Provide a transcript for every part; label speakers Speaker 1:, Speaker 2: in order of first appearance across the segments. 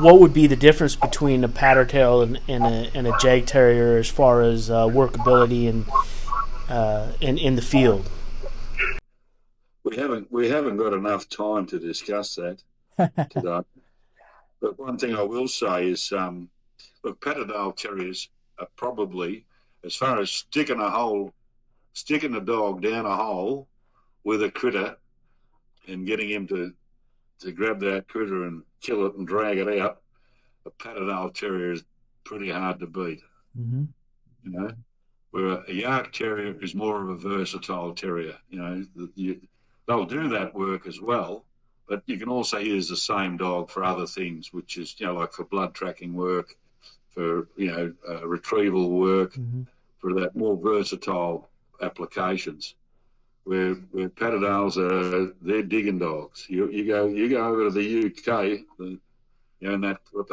Speaker 1: what would be the difference between a Pattertail and a Jagdterrier as far as workability and in the field?
Speaker 2: We haven't got enough time to discuss that today. But one thing I will say is, look, Patterdale Terriers are probably, as far as sticking a dog down a hole with a critter and getting him to grab that critter and kill it and drag it out, a Patterdale Terrier is pretty hard to beat.
Speaker 1: Mm-hmm.
Speaker 2: You know, where a Yark Terrier is more of a versatile terrier. They'll do that work as well, but you can also use the same dog for other things, which is, like for blood tracking work, for, retrieval work,
Speaker 1: Mm-hmm.
Speaker 2: for that more versatile applications. Where Patterdales they're digging dogs. You go over to the UK, and that what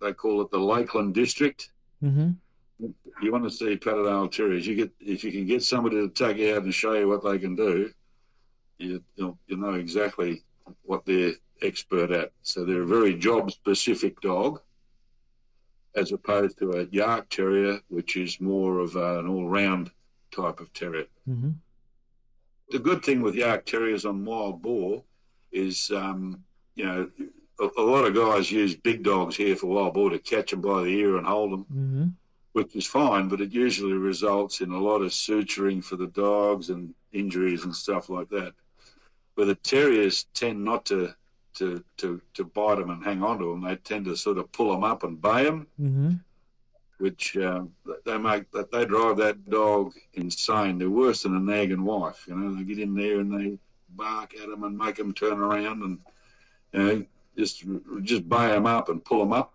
Speaker 2: they call it the Lakeland district.
Speaker 1: Mm-hmm.
Speaker 2: You want to see Patterdale Terriers. If you can get somebody to take you out and show you what they can do, you'll know exactly what they're expert at. So they're a very job specific dog, as opposed to a Yark Terrier, which is more of an all round type of terrier.
Speaker 1: Mm-hmm.
Speaker 2: The good thing with Yark Terriers on wild boar is, a lot of guys use big dogs here for wild boar to catch them by the ear and hold them,
Speaker 1: Mm-hmm.
Speaker 2: which is fine, but it usually results in a lot of suturing for the dogs and injuries and stuff like that. Where the terriers tend not to bite them and hang on to them. They tend to sort of pull them up and bay them,
Speaker 1: Mm-hmm.
Speaker 2: which they drive that dog insane. They're worse than a nagging wife. They get in there and they bark at them and make them turn around and just bay them up and pull them up.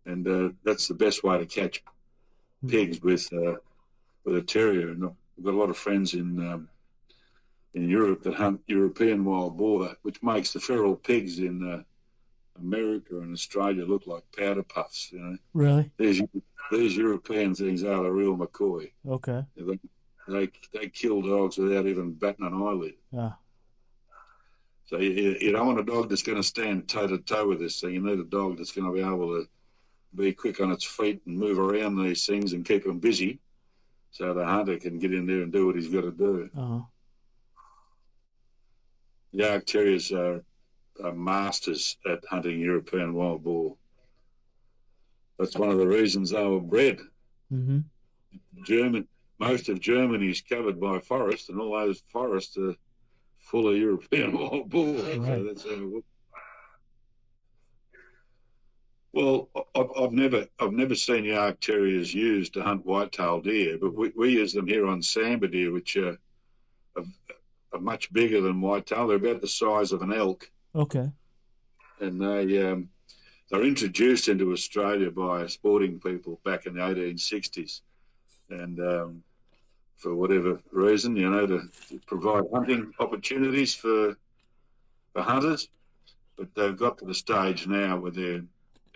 Speaker 2: And that's the best way to catch pigs with a terrier. And I've got a lot of friends in Europe that hunt European wild boar, which makes the feral pigs in America and Australia look like powder puffs.
Speaker 1: Really?
Speaker 2: These European things are the real McCoy.
Speaker 1: Okay.
Speaker 2: They kill dogs without even batting an eyelid.
Speaker 1: Yeah.
Speaker 2: So you don't want a dog that's going to stand toe to toe with this. So you need a dog that's going to be able to be quick on its feet and move around these things and keep them busy, so the hunter can get in there and do what he's got to do.
Speaker 1: Uh-huh.
Speaker 2: Yark Terriers are masters at hunting European wild boar. That's one of the reasons they were bred.
Speaker 1: Mm-hmm.
Speaker 2: Most of Germany is covered by forest, and all those forests are full of European wild boar.
Speaker 1: Right.
Speaker 2: So that's how it works. Well, I've never seen Yark Terriers used to hunt white-tailed deer, but we use them here on Sambar deer, which are much bigger than whitetail. They're about the size of an elk.
Speaker 1: Okay.
Speaker 2: And they're introduced into Australia by sporting people back in the 1860s. And for whatever reason, to provide hunting opportunities for hunters. But they've got to the stage now where they're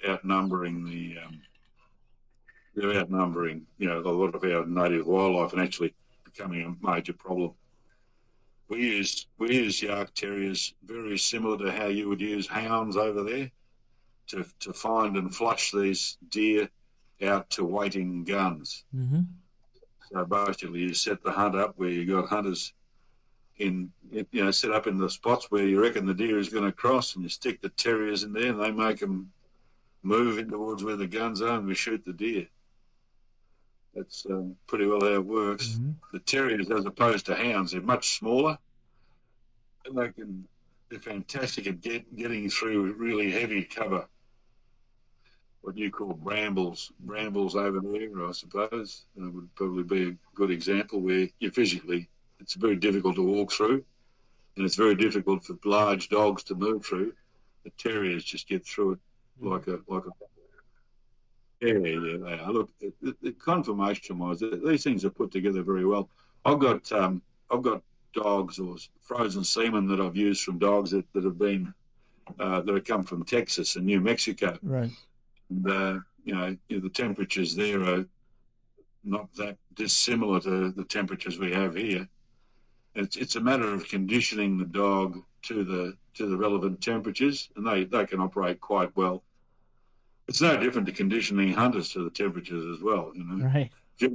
Speaker 2: outnumbering a lot of our native wildlife and actually becoming a major problem. We use Yark Terriers very similar to how you would use hounds over there to find and flush these deer out to waiting guns.
Speaker 1: Mm-hmm.
Speaker 2: So basically, you set the hunt up where you got hunters set up in the spots where you reckon the deer is going to cross, and you stick the terriers in there, and they make them move in towards where the guns are, and we shoot the deer. That's pretty well how it works.
Speaker 1: Mm-hmm.
Speaker 2: The terriers, as opposed to hounds, they're much smaller, and they're fantastic at getting through really heavy cover. What you call brambles over there, I suppose, would probably be a good example where it's very difficult to walk through, and it's very difficult for large dogs to move through. The terriers just get through it like a. Yeah, they are. Look, the conformation-wise, these things are put together very well. I've got dogs or frozen semen that I've used from dogs that have come from Texas and New Mexico.
Speaker 1: Right.
Speaker 2: And, the temperatures there are not that dissimilar to the temperatures we have here. It's a matter of conditioning the dog to the relevant temperatures, and they can operate quite well It's no different to conditioning hunters to the temperatures as well. You know,
Speaker 1: Right.
Speaker 2: if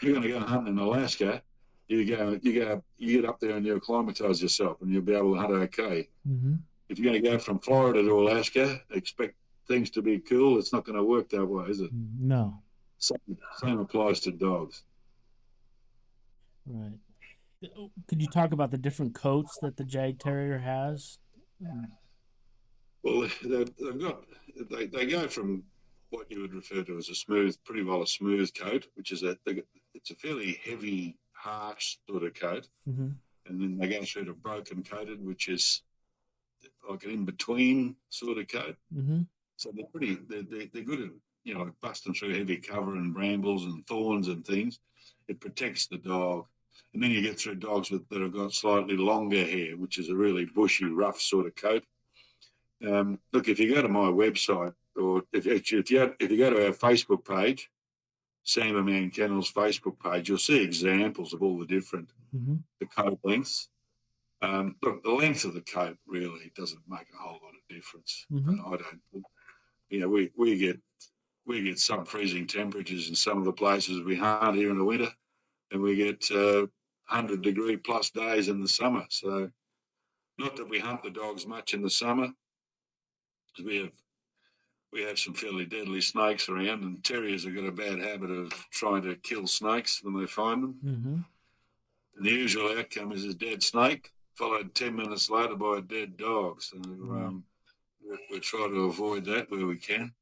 Speaker 2: you're going to go hunting in Alaska, you get up there and you acclimatise yourself, and you'll be able to hunt okay.
Speaker 1: Mm-hmm.
Speaker 2: If you're going to go from Florida to Alaska, expect things to be cool. It's not going to work that way, is it?
Speaker 1: No.
Speaker 2: Same applies to dogs.
Speaker 1: Right. Could you talk about the different coats that the Jag Terrier has?
Speaker 2: Well, they've got they go from what you would refer to as a smooth, pretty well a smooth coat, which is it's a fairly heavy, harsh sort of coat,
Speaker 1: Mm-hmm.
Speaker 2: and then they go through to broken coated, which is like an in between sort of coat.
Speaker 1: Mm-hmm.
Speaker 2: So they're good at busting through heavy cover and brambles and thorns and things. It protects the dog. And then you get through dogs that have got slightly longer hair, which is a really bushy, rough sort of coat. Look, if you go to my website, or if you go to our Facebook page, Sambarman Kennels Facebook page, you'll see examples of all the different
Speaker 1: Mm-hmm.
Speaker 2: the coat lengths. Look, the length of the coat really doesn't make a whole lot of difference.
Speaker 1: Mm-hmm.
Speaker 2: I don't. We get sub-freezing temperatures in some of the places we hunt here in the winter, and we get 100-degree plus days in the summer. So, not that we hunt the dogs much in the summer, because we have some fairly deadly snakes around, and terriers have got a bad habit of trying to kill snakes when they find them.
Speaker 1: Mm-hmm.
Speaker 2: And the usual outcome is a dead snake, followed 10 minutes later by a dead dog. So
Speaker 1: Right.
Speaker 2: we try to avoid that where we can.